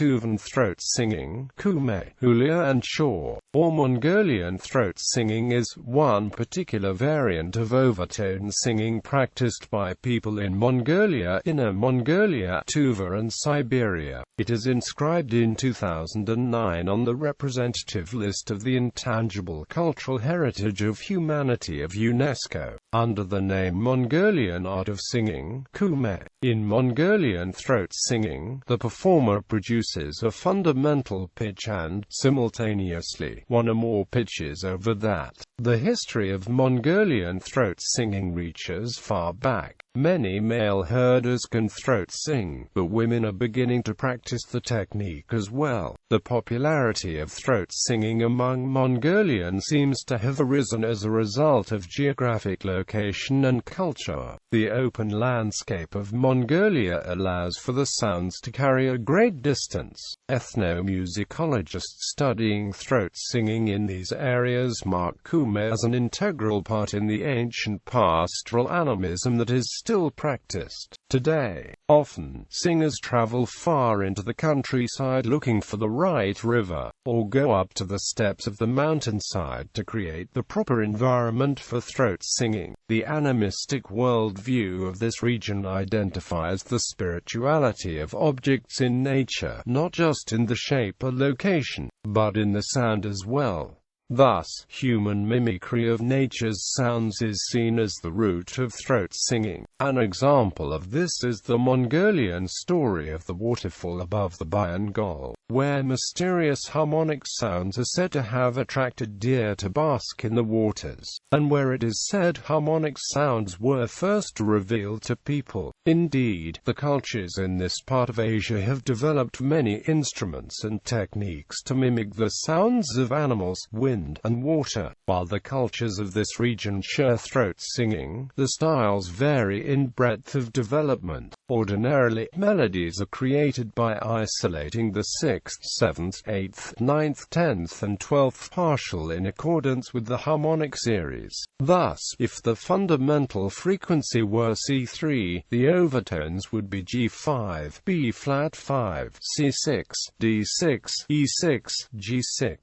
Tuvan throat singing, Khoomei, Hooliin Chor, or Mongolian throat singing is one particular variant of overtone singing practiced by people in Mongolia, Inner Mongolia, Tuva and Siberia. It is inscribed in 2009 on the representative list of the Intangible Cultural Heritage of Humanity of UNESCO, under the name Mongolian Art of Singing, Khoomei. In Mongolian throat singing, the performer produces a fundamental pitch and, simultaneously, one or more pitches over that. The history of Mongolian throat singing reaches far back. Many male herders can throat sing, but women are beginning to practice the technique as well. The popularity of throat singing among Mongolians seems to have arisen as a result of geographic location and culture. The open landscape of Mongolia allows for the sounds to carry a great distance. Ethnomusicologists studying throat singing in these areas mark Khoomei as an integral part in the ancient pastoral animism that is still practiced today. Often, singers travel far into the countryside looking for the right river, or go up to the steps of the mountainside to create the proper environment for throat singing. The animistic worldview of this region identifies the spirituality of objects in nature, not just in the shape or location, but in the sound as well. Thus, human mimicry of nature's sounds is seen as the root of throat singing. An example of this is the Mongolian story of the waterfall above the Bengal, where mysterious harmonic sounds are said to have attracted deer to bask in the waters, and where it is said harmonic sounds were first revealed to people. Indeed, the cultures in this part of Asia have developed many instruments and techniques to mimic the sounds of animals, wind, and water. While the cultures of this region share throat singing, the styles vary in breadth of development. Ordinarily, melodies are created by isolating the 6th, 7th, 8th, 9th, 10th, and 12th partial in accordance with the harmonic series. Thus, if the fundamental frequency were C3, the overtones would be G5, B flat 5, C6, D6, E6, G6.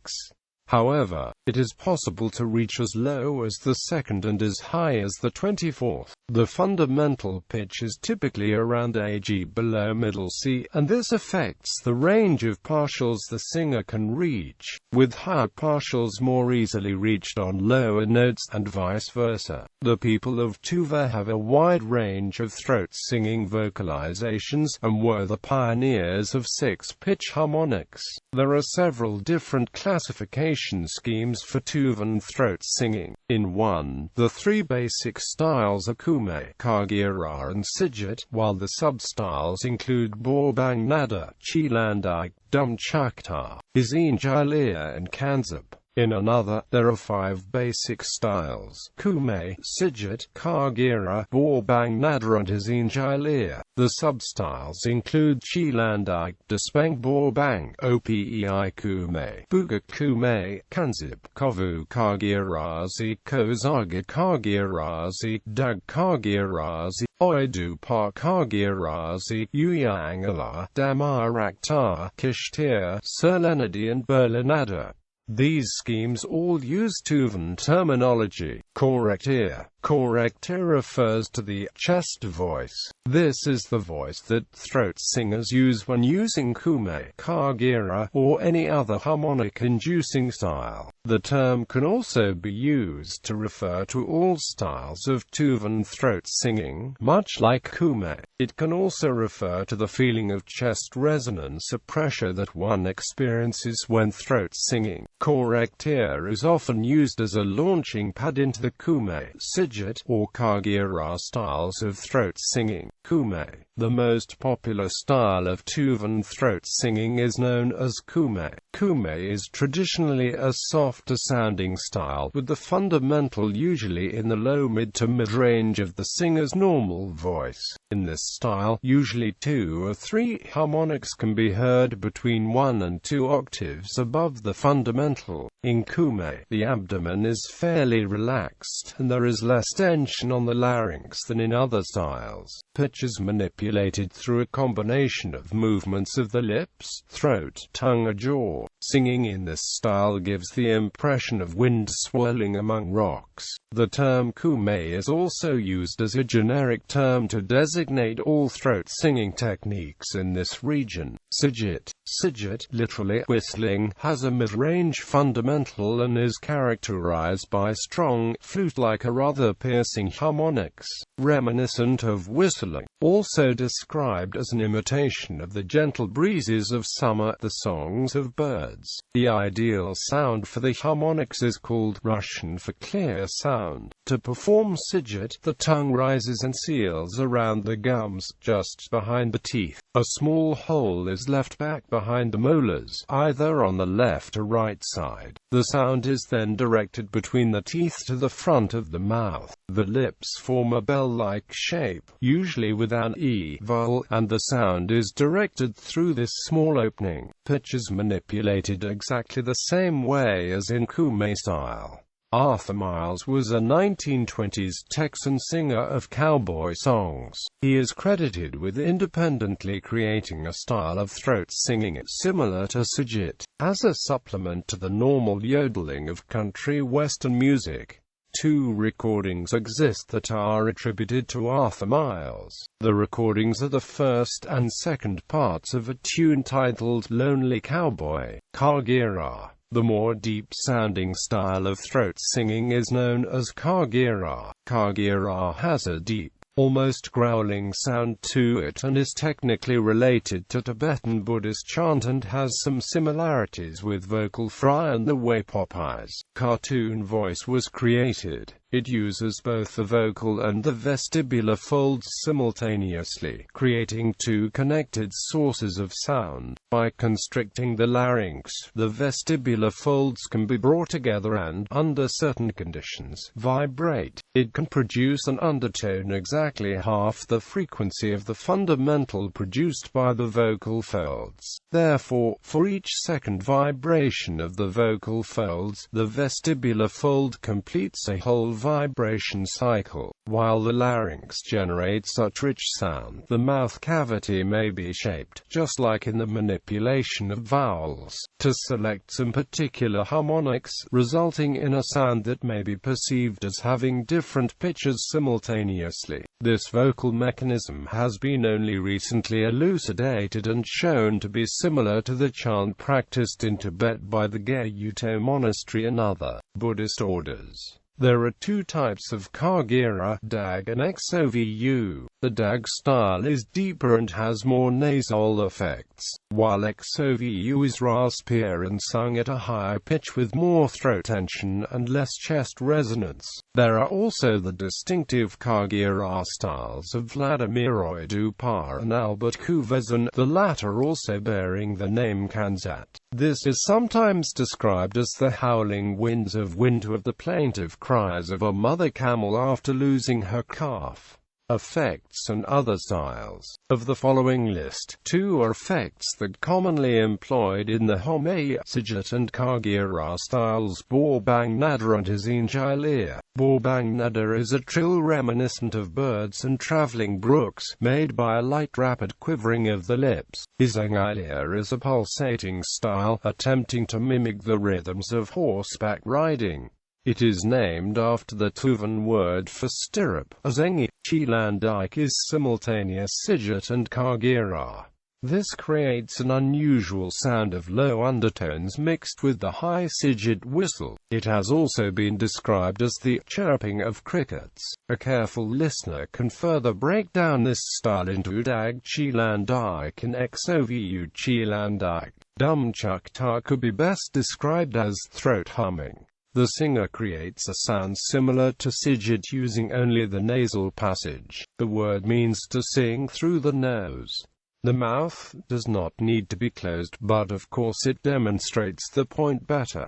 However, it is possible to reach as low as the 2nd and as high as the 24th. The fundamental pitch is typically around a G below middle C, and this affects the range of partials the singer can reach, with higher partials more easily reached on lower notes, and vice versa. The people of Tuva have a wide range of throat singing vocalizations, and were the pioneers of 6-pitch harmonics. There are several different classification schemes for Tuvan throat singing. In 1, the 3 basic styles are Khoomei, Kagera and Siberia, while the substyles include Borbang Nada, Chilandike, Dumchakta, Intangible and Kanzab. In another, there are 5 basic styles: Khoomei, Siberia, Kagera, Borbang Nada and Intangible. The substyles include Chilandike, Despang Borbang, Opei Khoomei, Bugak Khoomei, Kanzab, Kovu Kagerazi, Kozagad Kagerazi, Dag Kagerazi, Oidu Pa Kagerazi, Uyangala, Damarakta, Kishtir, Serlenadi and Berlinada. These schemes all use Tuvan terminology. Correct ear. Correct ear refers to the chest voice. This is the voice that throat singers use when using Khoomei, Kagera, or any other harmonic-inducing style. The term can also be used to refer to all styles of Tuvan throat singing, much like Khoomei. It can also refer to the feeling of chest resonance or pressure that one experiences when throat singing. Correct ear is often used as a launching pad into the Khoomei, Siberia, or Kagera styles of throat singing. Khoomei. The most popular style of Tuvan throat singing is known as Khoomei. Khoomei is traditionally a softer-sounding style, with the fundamental usually in the low mid to mid-range of the singer's normal voice. In this style, usually 2 or 3 harmonics can be heard between 1 and 2 octaves above the fundamental. In Khoomei, the abdomen is fairly relaxed, and there is less tension on the larynx than in other styles. Pitch is manipulated through a combination of movements of the lips, throat, tongue or jaw. Singing in this style gives the impression of wind swirling among rocks. The term Khoomei is also used as a generic term to designate all throat singing techniques in this region. Siberia.It, literally whistling, has a mid-range fundamental and is characterized by strong, flute-like or rather piercing harmonics, reminiscent of whistling. Also described as an imitation of the gentle breezes of summer, the songs of birds. The ideal sound for the harmonics is called Russian for clear sound. To perform Siberia.It, the tongue rises and seals around the gums, just behind the teeth. A small hole is left back behind the molars, either on the left or right side. The sound is then directed between the teeth to the front of the mouth. The lips form a bell-like shape, usually with an E vowel, and the sound is directed through this small opening. Pitch is manipulated exactly the same way as in Khoomei style. Arthur Miles was a 1920s Texan singer of cowboy songs. He is credited with independently creating a style of throat singing similar to Siberia.It, as a supplement to the normal yodeling of country western music. 2 recordings exist that are attributed to Arthur Miles. The recordings are the first and second parts of a tune titled Lonely Cowboy, Kagera. The more deep-sounding style of throat singing is known as Kagera. Kagera has a deep, almost growling sound to it and is technically related to Tibetan Buddhist chant and has some similarities with vocal fry and the way Popeye's cartoon voice was created. It uses both the vocal and the vestibular folds simultaneously, creating 2 connected sources of sound. By constricting the larynx, the vestibular folds can be brought together and, under certain conditions, vibrate. It can produce an undertone exactly half the frequency of the fundamental produced by the vocal folds. Therefore, for each second vibration of the vocal folds, the vestibular fold completes a whole vibration cycle. While the larynx generates such rich sound, the mouth cavity may be shaped, just like in the manipulation of vowels, to select some particular harmonics, resulting in a sound that may be perceived as having different pitches simultaneously. This vocal mechanism has been only recently elucidated and shown to be similar to the chant practiced in Tibet by the Gyuto monastery and other Buddhist orders. There are 2 types of Kagera, DAG and XOVU. The DAG style is deeper and has more nasal effects, while XOVU is raspier and sung at a higher pitch with more throat tension and less chest resonance. There are also the distinctive Kagera styles of Vladimir Oidupar and Albert Kuvezan, the latter also bearing the name Kanzat. This is sometimes described as the howling winds of winter of the plaintive cries of a mother camel after losing her calf. Effects and other styles. Of the following list, 2 are effects that commonly employed in the Khoomei, Siberia.It and Kagera styles: Borbang Nada and Intangible. Borbang Nada is a trill reminiscent of birds and traveling brooks, made by a light rapid quivering of the lips. Intangible is a pulsating style, attempting to mimic the rhythms of horseback riding. It is named after the Tuvan word for stirrup, as Engi Chilandike is simultaneous Siberia.It and Kagera. This creates an unusual sound of low undertones mixed with the high Siberia.It whistle. It has also been described as the chirping of crickets. A careful listener can further break down this style into DAG Chilandike and XOVU Chilandike. Dumchukta could be best described as throat humming. The singer creates a sound similar to Siberia.It using only the nasal passage. The word means to sing through the nose. The mouth does not need to be closed, but of course it demonstrates the point better.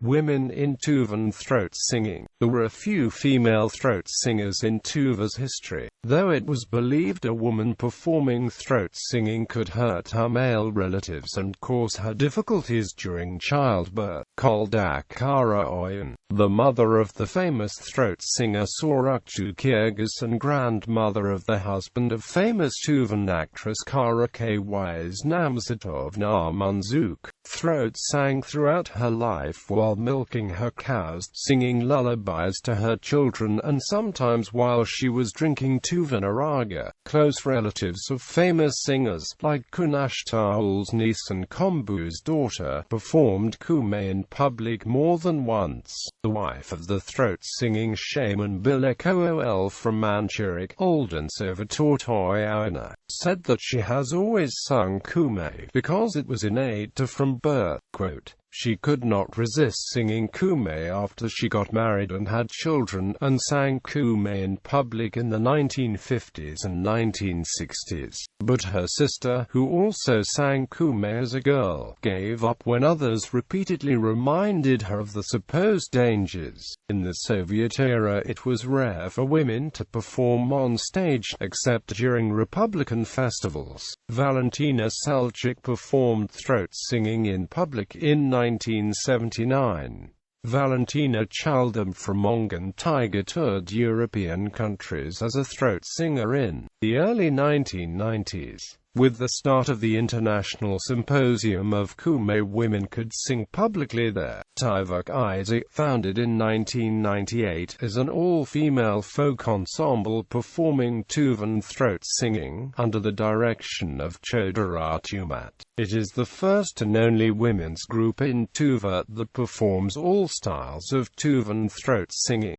Women in Tuvan throat singing. There were a few female throat singers in Tuva's history, though it was believed a woman performing throat singing could hurt her male relatives and cause her difficulties during childbirth. Koldak Karaoyan, the mother of the famous throat singer Sorukju Kyrgyz and grandmother of the husband of famous Tuvan actress Kara Kys Namzatovna Munzuk, throat sang throughout her life while milking her cows, singing lullabies to her children, and sometimes while she was drinking Tuvan Araga. Close relatives of famous singers, like Kunashtaul's niece and Kombu's daughter, performed Khoomei in public more than once. The wife of the throat-singing shaman Bilekol from Manchurik, Olden Servitortoyana, said that she has always sung Khoomei because it was innate to from birth. Quote, "She could not resist singing Khoomei after she got married and had children, and sang Khoomei in public in the 1950s and 1960s. But her sister, who also sang Khoomei as a girl, gave up when others repeatedly reminded her of the supposed dangers. In the Soviet era it was rare for women to perform on stage, except during Republican festivals. Valentina Selchuk performed throat singing in public in 1979. Valentina Chaldam from Mongolian Tiger toured European countries as a throat singer in the early 1990s. With the start of the International Symposium of Khoomei, women could sing publicly there. Tuva, founded in 1998, is an all-female folk ensemble performing Tuvan throat singing, under the direction of Chodaratumat. It is the first and only women's group in Tuva that performs all styles of Tuvan throat singing.